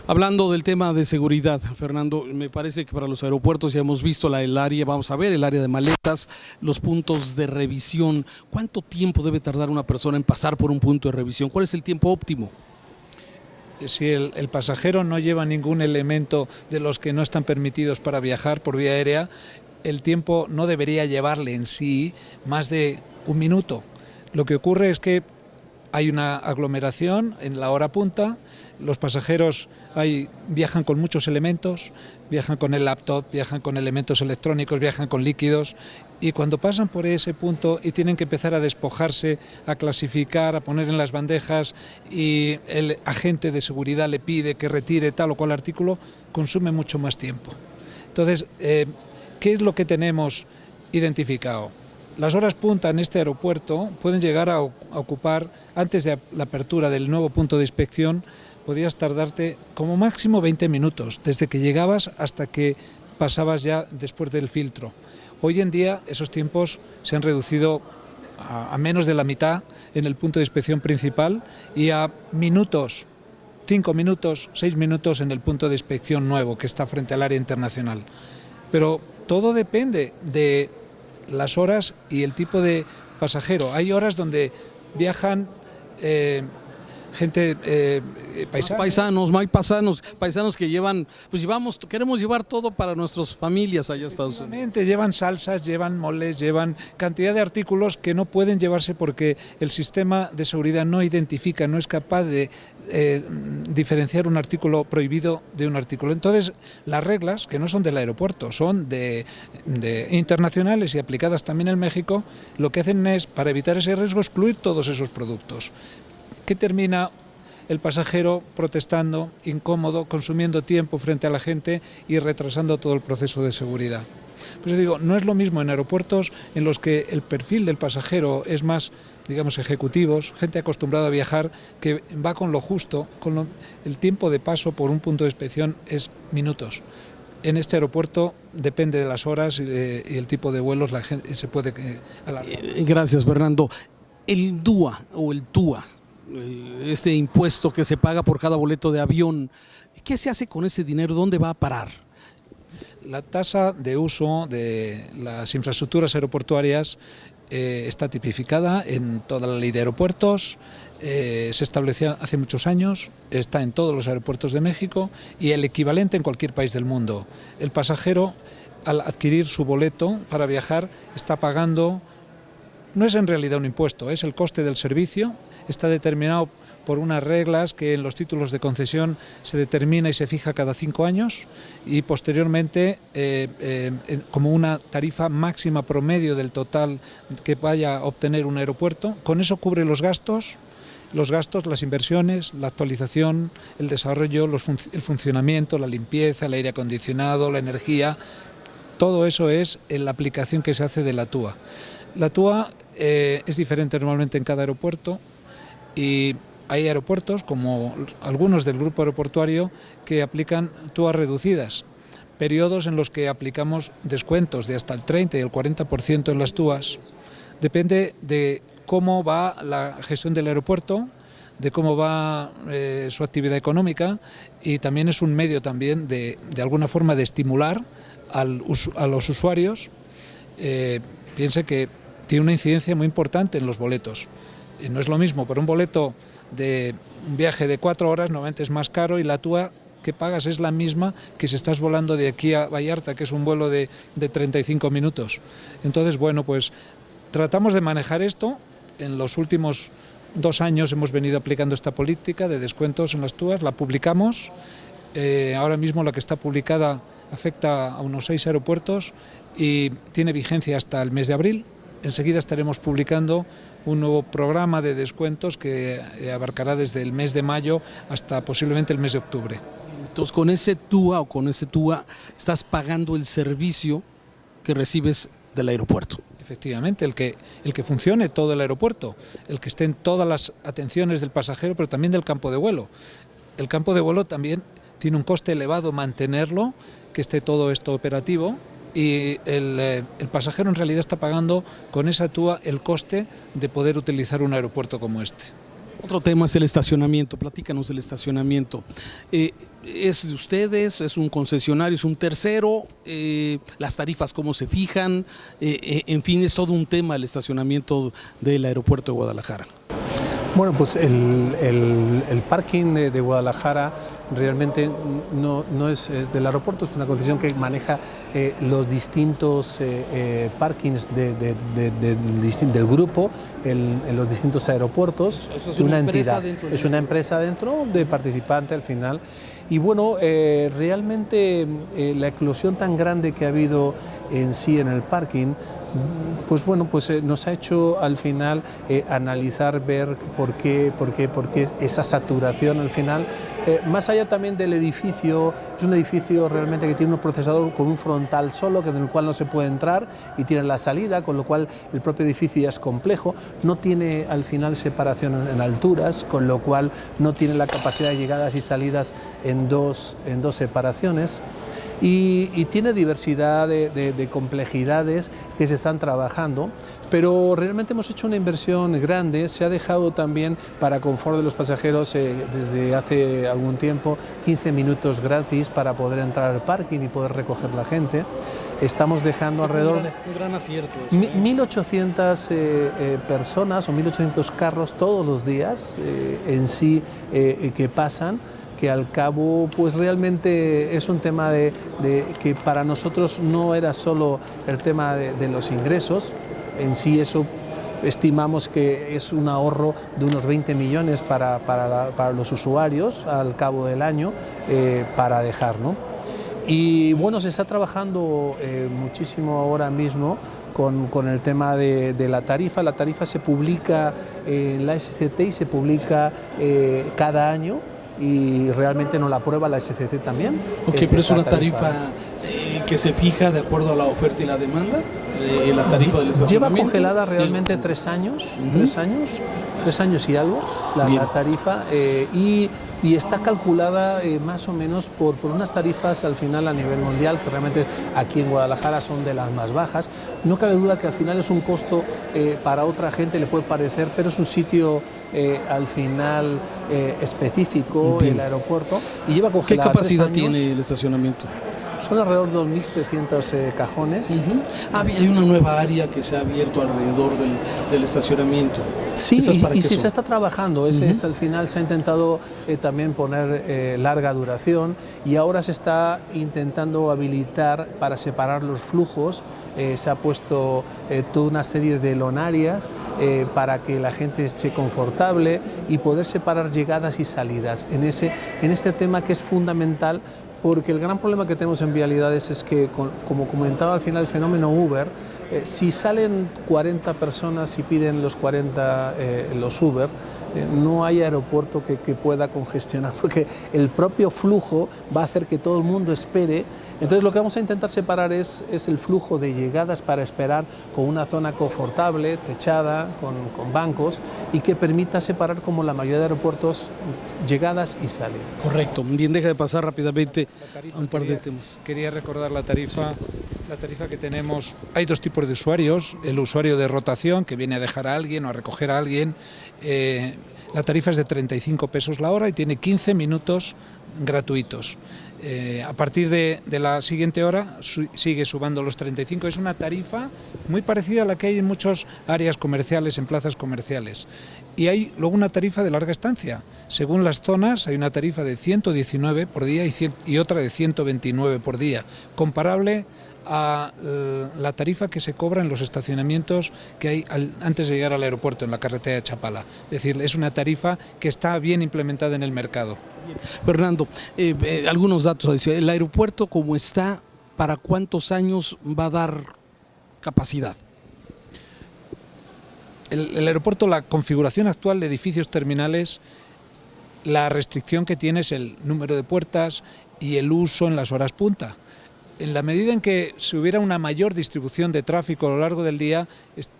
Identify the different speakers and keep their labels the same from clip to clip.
Speaker 1: Hablando del tema de seguridad, Fernando, me parece que para los aeropuertos ya hemos visto el área, vamos a ver el área de maletas, los puntos de revisión. ¿Cuánto tiempo debe tardar una persona en pasar por un punto de revisión? ¿Cuál es el tiempo óptimo?
Speaker 2: Si el pasajero no lleva ningún elemento de los que no están permitidos para viajar por vía aérea, el tiempo no debería llevarle en sí más de un minuto. Lo que ocurre es que hay una aglomeración en la hora punta, los pasajeros viajan con muchos elementos, viajan con el laptop, viajan con elementos electrónicos, viajan con líquidos, y cuando pasan por ese punto y tienen que empezar a despojarse, a clasificar, a poner en las bandejas, y el agente de seguridad le pide que retire tal o cual artículo, consume mucho más tiempo. Entonces, ¿qué es lo que tenemos identificado? Las horas punta en este aeropuerto pueden llegar a ocupar, antes de la apertura del nuevo punto de inspección, podrías tardarte como máximo 20 minutos, desde que llegabas hasta que pasabas ya después del filtro. Hoy en día esos tiempos se han reducido a menos de la mitad en el punto de inspección principal y a minutos, 5 minutos, 6 minutos en el punto de inspección nuevo que está frente al área internacional. Pero todo depende de las horas y el tipo de pasajero. Hay horas donde viajan gente
Speaker 1: paisanos que llevan, pues queremos llevar todo para nuestras familias allá a Estados Unidos.
Speaker 2: Llevan salsas, llevan moles, llevan cantidad de artículos que no pueden llevarse porque el sistema de seguridad no identifica, no es capaz de diferenciar un artículo prohibido de un artículo. Entonces, las reglas, que no son del aeropuerto, son de internacionales y aplicadas también en México, lo que hacen es, para evitar ese riesgo, excluir todos esos productos. ¿Qué termina el pasajero protestando, incómodo, consumiendo tiempo frente a la gente y retrasando todo el proceso de seguridad? Pues digo, no es lo mismo en aeropuertos en los que el perfil del pasajero es más, digamos, ejecutivos, gente acostumbrada a viajar, que va con lo justo, el tiempo de paso por un punto de inspección es minutos. En este aeropuerto depende de las horas y el tipo de vuelos, la gente se puede alargar.
Speaker 1: Gracias, Fernando. El DUA o el TUA, este impuesto que se paga por cada boleto de avión, ¿qué se hace con ese dinero? ¿Dónde va a parar?
Speaker 2: La tasa de uso de las infraestructuras aeroportuarias está tipificada en toda la ley de aeropuertos, se estableció hace muchos años, está en todos los aeropuertos de México y el equivalente en cualquier país del mundo. El pasajero, al adquirir su boleto para viajar, está pagando, no es en realidad un impuesto, es el coste del servicio. Está determinado por unas reglas que en los títulos de concesión se determina y se fija cada 5 años y posteriormente como una tarifa máxima promedio del total que vaya a obtener un aeropuerto. Con eso cubre los gastos, las inversiones, la actualización, el desarrollo, el funcionamiento, la limpieza, el aire acondicionado, la energía. Todo eso es en la aplicación que se hace de la TUA. La TUA es diferente normalmente en cada aeropuerto. Y hay aeropuertos, como algunos del grupo aeroportuario, que aplican TUAs reducidas, periodos en los que aplicamos descuentos de hasta el 30 y el 40% en las TUAs. Depende de cómo va la gestión del aeropuerto, de cómo va su actividad económica, y también es un medio también de alguna forma de estimular a los usuarios. Piense que tiene una incidencia muy importante en los boletos. No es lo mismo, por un boleto de un viaje de 4 horas normalmente es más caro y la TUA que pagas es la misma que si estás volando de aquí a Vallarta, que es un vuelo de 35 minutos. Entonces, bueno, pues tratamos de manejar esto. En los últimos 2 años hemos venido aplicando esta política de descuentos en las TUAs, la publicamos. Ahora mismo la que está publicada afecta a unos 6 aeropuertos y tiene vigencia hasta el mes de abril. Enseguida estaremos publicando un nuevo programa de descuentos que abarcará desde el mes de mayo hasta posiblemente el mes de octubre.
Speaker 1: Entonces, con ese TUA estás pagando el servicio que recibes del aeropuerto.
Speaker 2: Efectivamente, el que funcione todo el aeropuerto, el que estén todas las atenciones del pasajero, pero también del campo de vuelo. El campo de vuelo también tiene un coste elevado mantenerlo, que esté todo esto operativo. Y el pasajero en realidad está pagando con esa TUA el coste de poder utilizar un aeropuerto como este.
Speaker 1: Otro tema es el estacionamiento. Platícanos del estacionamiento. ¿Es de ustedes? ¿Es un concesionario? ¿Es un tercero? ¿Las tarifas cómo se fijan? En fin, es todo un tema el estacionamiento del aeropuerto de Guadalajara.
Speaker 3: Bueno, pues el parking de Guadalajara realmente no es del aeropuerto, es una concesión que maneja los distintos parkings del grupo en los distintos aeropuertos.
Speaker 1: Eso es una entidad,
Speaker 3: es una empresa dentro de participante al final. Y bueno, realmente la eclosión tan grande que ha habido en sí en el parking, pues bueno, pues nos ha hecho al final analizar, ver por qué esa saturación al final, más allá también del edificio. Es un edificio realmente que tiene un procesador con un frontal solo, en el cual no se puede entrar, y tiene la salida, con lo cual el propio edificio ya es complejo, no tiene al final separación en alturas, con lo cual no tiene la capacidad de llegadas y salidas en dos separaciones. Y tiene diversidad de complejidades que se están trabajando, pero realmente hemos hecho una inversión grande. Se ha dejado también para confort de los pasajeros desde hace algún tiempo 15 minutos gratis para poder entrar al parking y poder recoger la gente. Estamos dejando alrededor de
Speaker 1: un gran acierto eso,
Speaker 3: 1.800 personas o 1.800 carros todos los días en sí que pasan, que al cabo pues realmente es un tema de que para nosotros no era solo el tema de los ingresos, en sí eso estimamos que es un ahorro de unos 20 millones para los usuarios al cabo del año para dejar, ¿no? Y bueno, se está trabajando muchísimo ahora mismo con el tema de la tarifa. La tarifa se publica en la SCT y se publica cada año, y realmente nos la aprueba la SCC también.
Speaker 1: Ok, pero es una tarifa que se fija de acuerdo a la oferta y la demanda, la tarifa del estacionamiento.
Speaker 3: Lleva congelada realmente 3 años, 3 años y algo la tarifa, y está calculada más o menos por unas tarifas al final a nivel mundial, que realmente aquí en Guadalajara son de las más bajas. No cabe duda que al final es un costo, para otra gente le puede parecer, pero es un sitio al final específico, el aeropuerto, y lleva congelada.
Speaker 1: ¿Qué capacidad tiene el estacionamiento?
Speaker 3: Son alrededor de 2.700 cajones.
Speaker 1: Hay una nueva área que se ha abierto alrededor del estacionamiento.
Speaker 3: Sí, y se está trabajando. Es, al final se ha intentado también poner larga duración, y ahora se está intentando habilitar para separar los flujos. Se ha puesto toda una serie de lonarias para que la gente esté confortable y poder separar llegadas y salidas en este tema que es fundamental. Porque el gran problema que tenemos en vialidades es que, como comentaba al final el fenómeno Uber, si salen 40 personas y piden los 40 los Uber, no hay aeropuerto que pueda congestionar, porque el propio flujo va a hacer que todo el mundo espere. Entonces lo que vamos a intentar separar es el flujo de llegadas para esperar, con una zona confortable, techada, con bancos, y que permita separar, como la mayoría de aeropuertos, llegadas y salidas.
Speaker 1: Correcto. Bien, deja de pasar rápidamente a un par de temas.
Speaker 2: Quería recordar la tarifa que tenemos. Hay 2 tipos de usuarios: el usuario de rotación, que viene a dejar a alguien o a recoger a alguien. La tarifa es de 35 pesos la hora y tiene 15 minutos gratuitos. A partir de la siguiente hora sigue sumando los 35. Es una tarifa muy parecida a la que hay en muchas áreas comerciales, en plazas comerciales. Y hay luego una tarifa de larga estancia. Según las zonas hay una tarifa de 119 por día y otra de 129 por día, comparable a la tarifa que se cobra en los estacionamientos que hay antes de llegar al aeropuerto, en la carretera de Chapala. Es decir, es una tarifa que está bien implementada en el mercado.
Speaker 1: Bien. Fernando, algunos datos adicionales. El aeropuerto, como está, ¿para cuántos años va a dar capacidad?
Speaker 2: El aeropuerto, la configuración actual de edificios terminales, la restricción que tiene es el número de puertas y el uso en las horas punta. En la medida en que se hubiera una mayor distribución de tráfico a lo largo del día,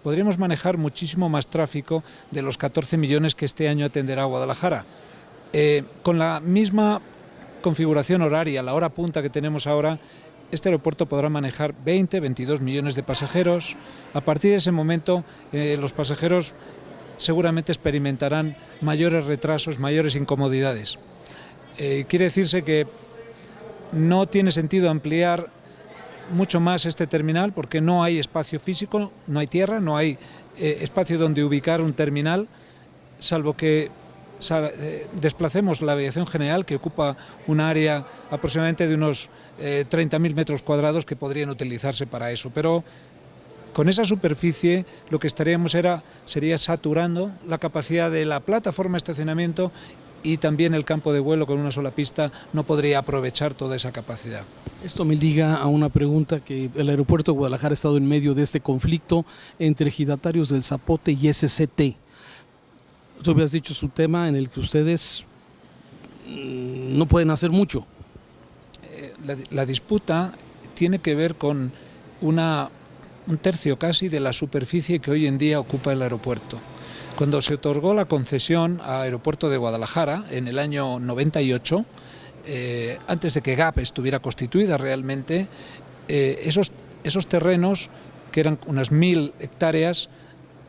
Speaker 2: podríamos manejar muchísimo más tráfico de los 14 millones que este año atenderá Guadalajara. Con la misma configuración horaria, la hora punta que tenemos ahora, este aeropuerto podrá manejar 20, 22 millones de pasajeros. A partir de ese momento, los pasajeros seguramente experimentarán mayores retrasos, mayores incomodidades. Quiere decirse que no tiene sentido ampliar mucho más este terminal porque no hay espacio físico, no hay tierra, no hay espacio donde ubicar un terminal, salvo que desplacemos la aviación general, que ocupa un área aproximadamente de unos 30.000 metros cuadrados que podrían utilizarse para eso. Pero con esa superficie lo que estaríamos sería saturando la capacidad de la plataforma de estacionamiento, y también el campo de vuelo con una sola pista no podría aprovechar toda esa capacidad.
Speaker 1: Esto me liga a una pregunta, que el aeropuerto de Guadalajara ha estado en medio de este conflicto entre ejidatarios del Zapote y SCT. Tú habías dicho su tema en el que ustedes no pueden hacer mucho.
Speaker 2: La disputa tiene que ver con un tercio casi de la superficie que hoy en día ocupa el aeropuerto. Cuando se otorgó la concesión al aeropuerto de Guadalajara en el año 98, antes de que GAP estuviera constituida realmente, esos terrenos, que eran unas 1.000 hectáreas,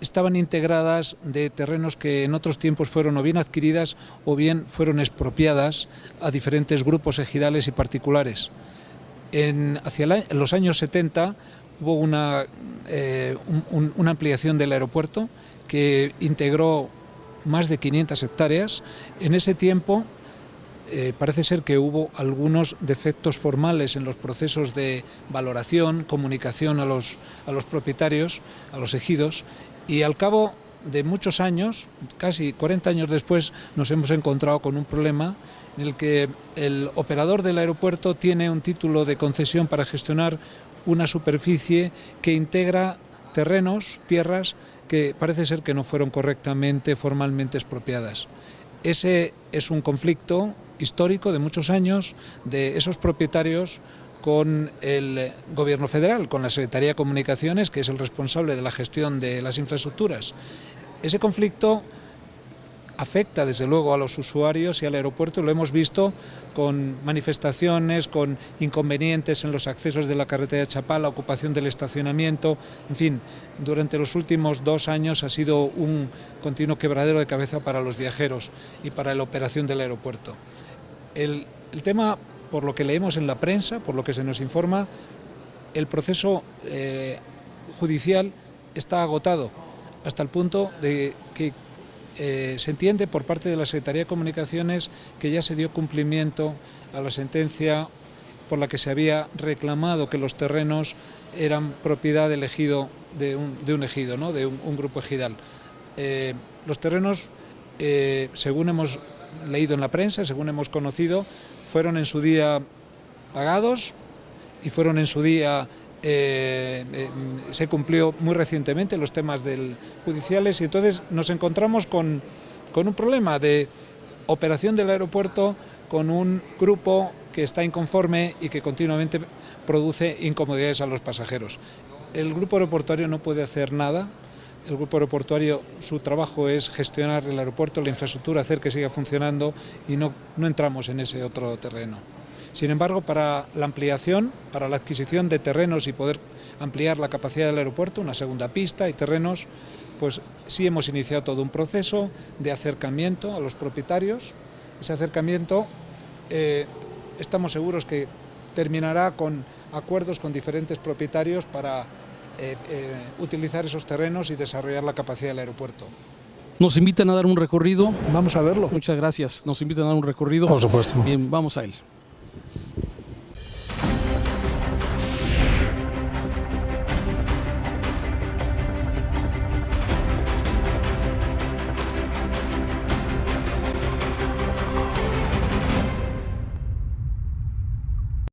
Speaker 2: estaban integradas de terrenos que en otros tiempos fueron o bien adquiridas o bien fueron expropiadas a diferentes grupos ejidales y particulares. Hacia los años 70 hubo una ampliación del aeropuerto que integró más de 500 hectáreas. En ese tiempo parece ser que hubo algunos defectos formales en los procesos de valoración, comunicación a los propietarios, a los ejidos, y al cabo de muchos años, casi 40 años después, nos hemos encontrado con un problema en el que el operador del aeropuerto tiene un título de concesión para gestionar una superficie que integra terrenos, tierras, que parece ser que no fueron correctamente, formalmente expropiadas. Ese es un conflicto histórico de muchos años de esos propietarios con el Gobierno federal, con la Secretaría de Comunicaciones, que es el responsable de la gestión de las infraestructuras. Ese conflicto afecta desde luego a los usuarios y al aeropuerto, lo hemos visto con manifestaciones, con inconvenientes en los accesos de la carretera de Chapala, ocupación del estacionamiento, en fin, durante los últimos 2 años ha sido un continuo quebradero de cabeza para los viajeros y para la operación del aeropuerto. El tema, por lo que leemos en la prensa, por lo que se nos informa, el proceso judicial está agotado, hasta el punto de que se entiende por parte de la Secretaría de Comunicaciones que ya se dio cumplimiento a la sentencia por la que se había reclamado que los terrenos eran propiedad del ejido, de un ejido, ¿no? De un grupo ejidal. Los terrenos, según hemos leído en la prensa, según hemos conocido, fueron en su día pagados y fueron en su día se cumplió muy recientemente los temas judiciales, y entonces nos encontramos con un problema de operación del aeropuerto con un grupo que está inconforme y que continuamente produce incomodidades a los pasajeros. El grupo aeroportuario no puede hacer nada. El grupo aeroportuario, su trabajo es gestionar el aeropuerto, la infraestructura, hacer que siga funcionando, y no entramos en ese otro terreno. Sin embargo, para la ampliación, para la adquisición de terrenos y poder ampliar la capacidad del aeropuerto, una segunda pista y terrenos, pues sí hemos iniciado todo un proceso de acercamiento a los propietarios. Ese acercamiento estamos seguros que terminará con acuerdos con diferentes propietarios para utilizar esos terrenos y desarrollar la capacidad del aeropuerto.
Speaker 1: ¿Nos invitan a dar un recorrido?
Speaker 2: Vamos a verlo.
Speaker 1: Muchas gracias. Nos invitan a dar un recorrido.
Speaker 3: Por supuesto.
Speaker 1: Bien, vamos a él.